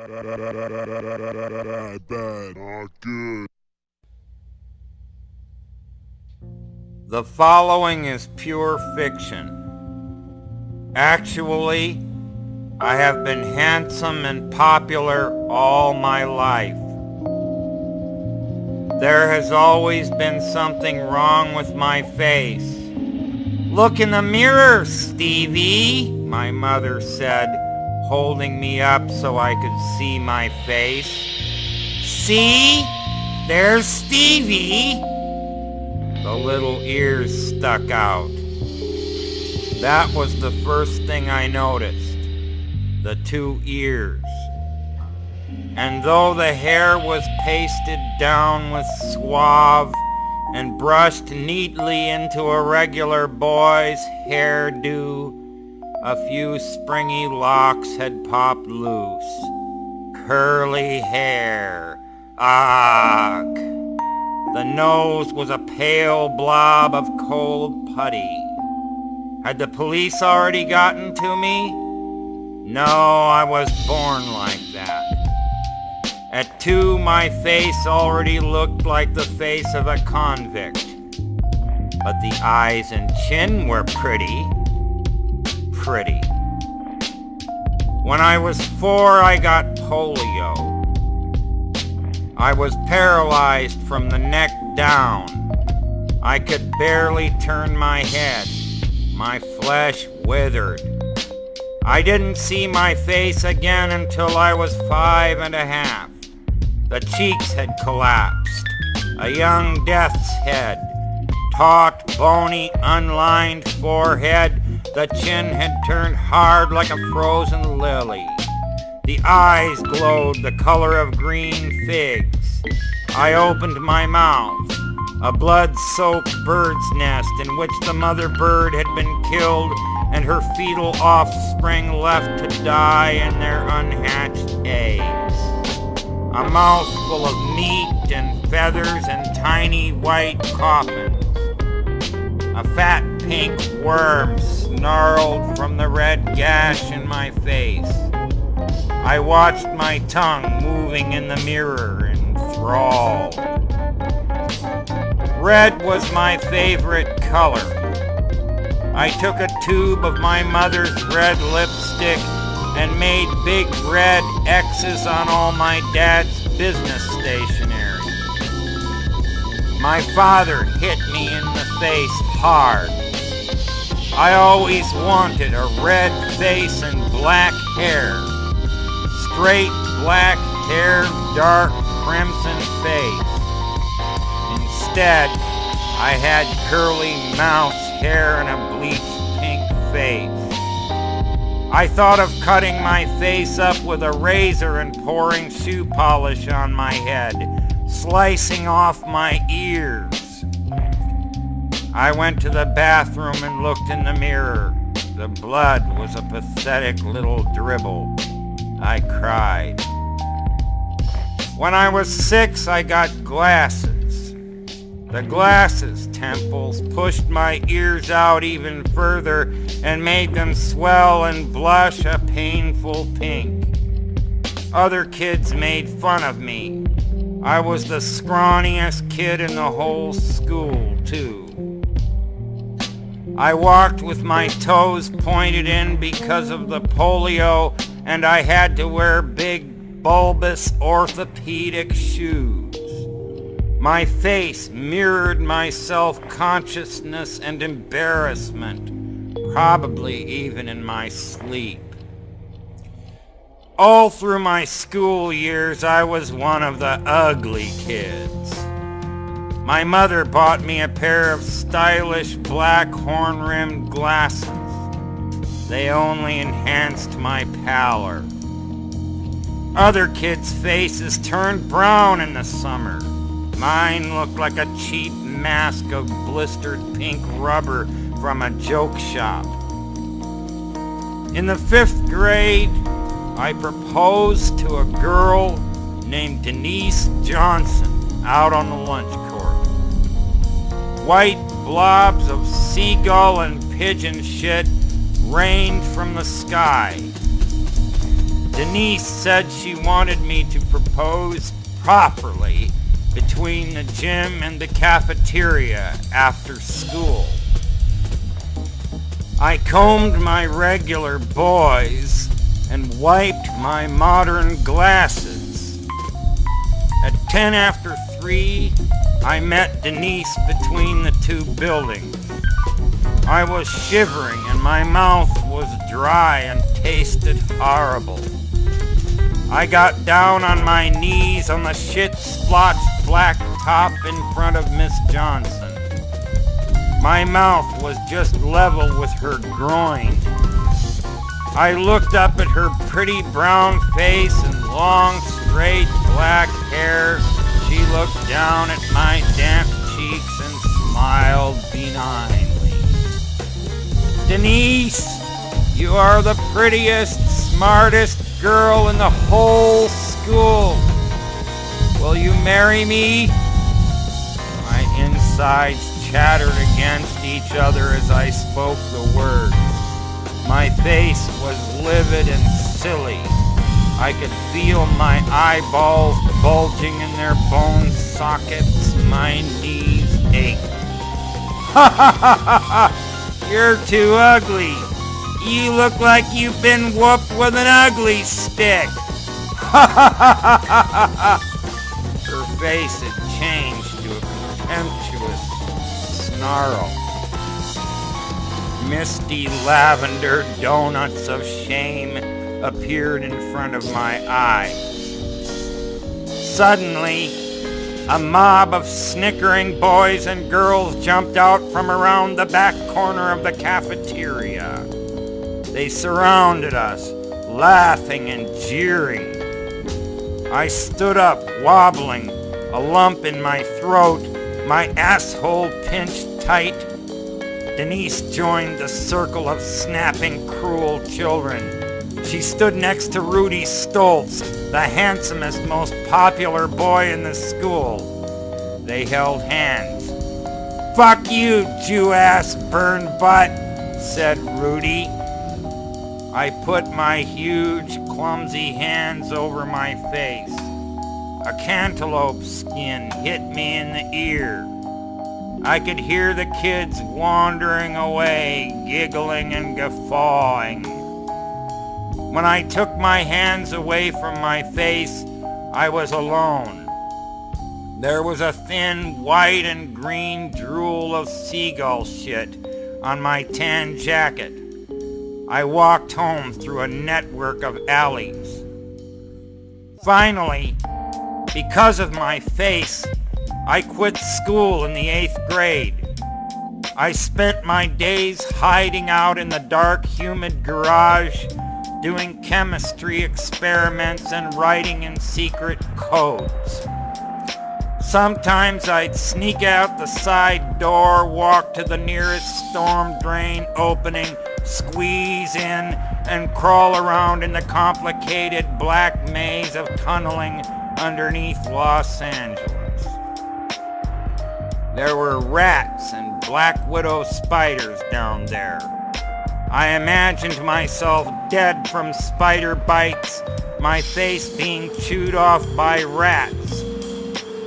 Badbadnotgood. The following is pure fiction. Actually, I have been handsome and popular all my life. There has always been something wrong with my face. "Look in the mirror, Stevie," my mother said, holding me up so I could see my face. "See? There's Stevie." The little ears stuck out. That was the first thing I noticed. The two ears. And though the hair was pasted down with suave and brushed neatly into a regular boy's hairdo, a few springy locks had popped loose. Curly hair. Ugh. The nose was a pale blob of cold putty. Had the police already gotten to me? No, I was born like that. At 2, my face already looked like the face of a convict. But the eyes and chin were pretty. Pretty. When I was 4, I got polio. I was paralyzed from the neck down. I could barely turn my head. My flesh withered. I didn't see my face again until I was 5 and a half. The cheeks had collapsed. A young death's head. Taut, bony, unlined forehead. The chin had turned hard like a frozen lily. The eyes glowed the color of green figs. I opened my mouth. A blood-soaked bird's nest in which the mother bird had been killed and her fetal offspring left to die in their unhatched eggs. A mouthful of meat and feathers and tiny white coffins. A fat pink worm snarled from the red gash in my face. I watched my tongue moving in the mirror, enthralled. Red was my favorite color. I took a tube of my mother's red lipstick and made big red X's on all my dad's business stationery. My father hit me in the face hard. I always wanted a red face and black hair. Straight black hair, dark crimson face. Instead, I had curly mouse hair and a bleached pink face. I thought of cutting my face up with a razor and pouring shoe polish on my head, slicing off my ears. I went to the bathroom and looked in the mirror. The blood was a pathetic little dribble. I cried. When I was 6, I got glasses. The glasses temples pushed my ears out even further and made them swell and blush a painful pink. Other kids made fun of me. I was the scrawniest kid in the whole school, too. I walked with my toes pointed in because of the polio, and I had to wear big, bulbous orthopedic shoes. My face mirrored my self-consciousness and embarrassment, probably even in my sleep. All through my school years, I was one of the ugly kids. My mother bought me a pair of stylish black horn-rimmed glasses. They only enhanced my pallor. Other kids' faces turned brown in the summer. Mine looked like a cheap mask of blistered pink rubber from a joke shop. In the 5th grade, I proposed to a girl named Denise Johnson out on the lunch court. White blobs of seagull and pigeon shit rained from the sky. Denise said she wanted me to propose properly between the gym and the cafeteria after school. I combed my regular boys and wiped my modern glasses. At 10 after 3, I met Denise between the two buildings. I was shivering and my mouth was dry and tasted horrible. I got down on my knees on the shit-splotched black top in front of Miss Johnson. My mouth was just level with her groin. I looked up at her pretty brown face and long, straight black hair. She looked down at my damp cheeks and smiled benignly. Denise, you are the prettiest, smartest girl in the whole school. Will you marry me? My insides chattered against each other as I spoke the words. My face was livid and silly. I could feel my eyeballs bulging in their bone sockets. My knees ached. Ha ha ha ha ha! You're too ugly. You look like you've been whooped with an ugly stick. Ha ha ha ha ha ha! Her face had changed to a contemptuous snarl. Misty lavender donuts of shame appeared in front of my eyes. Suddenly, a mob of snickering boys and girls jumped out from around the back corner of the cafeteria. They surrounded us, laughing and jeering. I stood up, wobbling, a lump in my throat, my asshole pinched tight. Denise joined the circle of snapping, cruel children. She stood next to Rudy Stoltz, the handsomest, most popular boy in the school. They held hands. "Fuck you, Jew-ass burn butt," said Rudy. I put my huge, clumsy hands over my face. A cantaloupe skin hit me in the ear. I could hear the kids wandering away, giggling and guffawing. When I took my hands away from my face, I was alone. There was a thin white and green drool of seagull shit on my tan jacket. I walked home through a network of alleys. Finally, because of my face, I quit school in the 8th grade. I spent my days hiding out in the dark, humid garage, doing chemistry experiments and writing in secret codes. Sometimes I'd sneak out the side door, walk to the nearest storm drain opening, squeeze in, and crawl around in the complicated black maze of tunneling underneath Los Angeles. There were rats and black widow spiders down there. I imagined myself dead from spider bites, my face being chewed off by rats.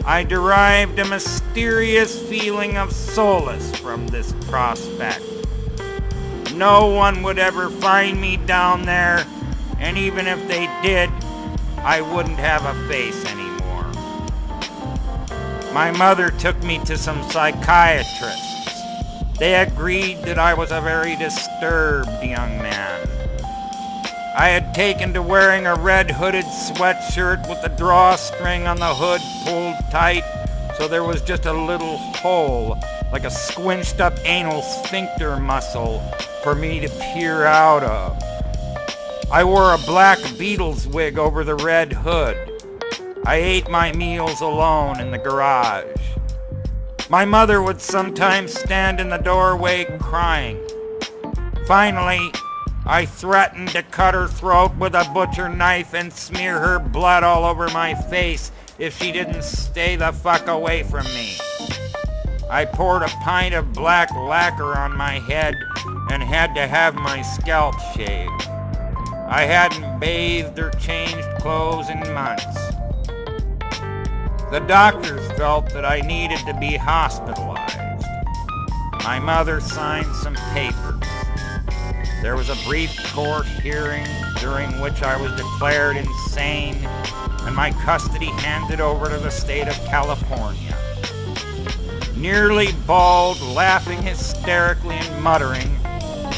I derived a mysterious feeling of solace from this prospect. No one would ever find me down there, and even if they did, I wouldn't have a face anymore. My mother took me to some psychiatrists. They agreed that I was a very disturbed young man. I had taken to wearing a red hooded sweatshirt with the drawstring on the hood pulled tight, so there was just a little hole, like a squinched up anal sphincter muscle, for me to peer out of. I wore a black Beatles wig over the red hood. I ate my meals alone in the garage. My mother would sometimes stand in the doorway crying. Finally, I threatened to cut her throat with a butcher knife and smear her blood all over my face if she didn't stay the fuck away from me. I poured a pint of black lacquer on my head and had to have my scalp shaved. I hadn't bathed or changed clothes in months. The doctors felt that I needed to be hospitalized. My mother signed some papers. There was a brief court hearing during which I was declared insane and my custody handed over to the state of California. Nearly bald, laughing hysterically and muttering,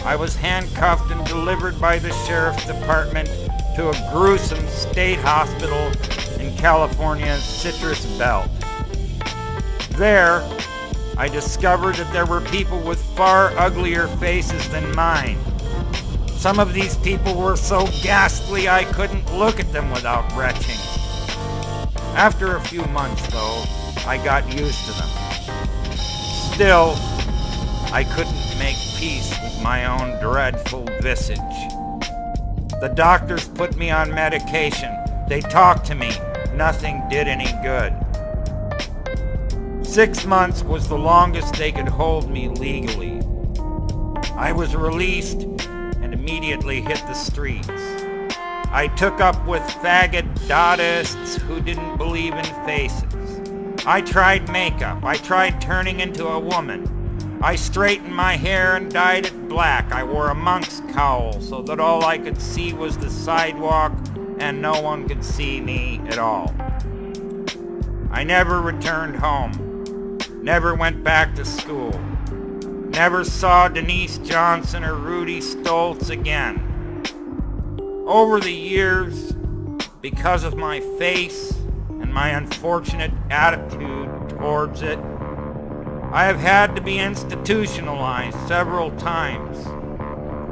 I was handcuffed and delivered by the sheriff's department to a gruesome state hospital in California's Citrus Belt. There, I discovered that there were people with far uglier faces than mine. Some of these people were so ghastly I couldn't look at them without retching. After a few months, though, I got used to them. Still, I couldn't make peace with my own dreadful visage. The doctors put me on medication. They talked to me. Nothing did any good. 6 months was the longest they could hold me legally. I was released and immediately hit the streets. I took up with faggot Dadaists who didn't believe in faces. I tried makeup. I tried turning into a woman. I straightened my hair and dyed it black. I wore a monk's cowl so that all I could see was the sidewalk and no one could see me at all. I never returned home. Never went back to school. Never saw Denise Johnson or Rudy Stoltz again. Over the years, because of my face and my unfortunate attitude towards it, I have had to be institutionalized several times.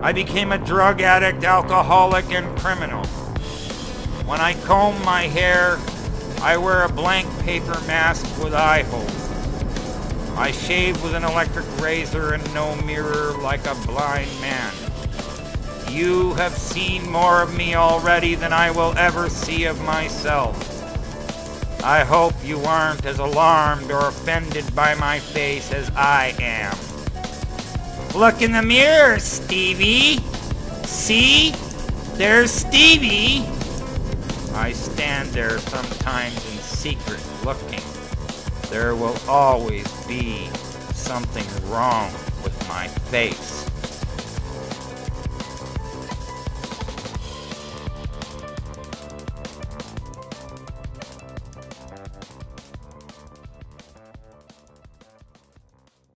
I became a drug addict, alcoholic, and criminal. When I comb my hair, I wear a blank paper mask with eye holes. I shave with an electric razor and no mirror like a blind man. You have seen more of me already than I will ever see of myself. I hope you aren't as alarmed or offended by my face as I am. Look in the mirror, Stevie. See? There's Stevie. I stand there sometimes in secret looking. There will always be something wrong with my face.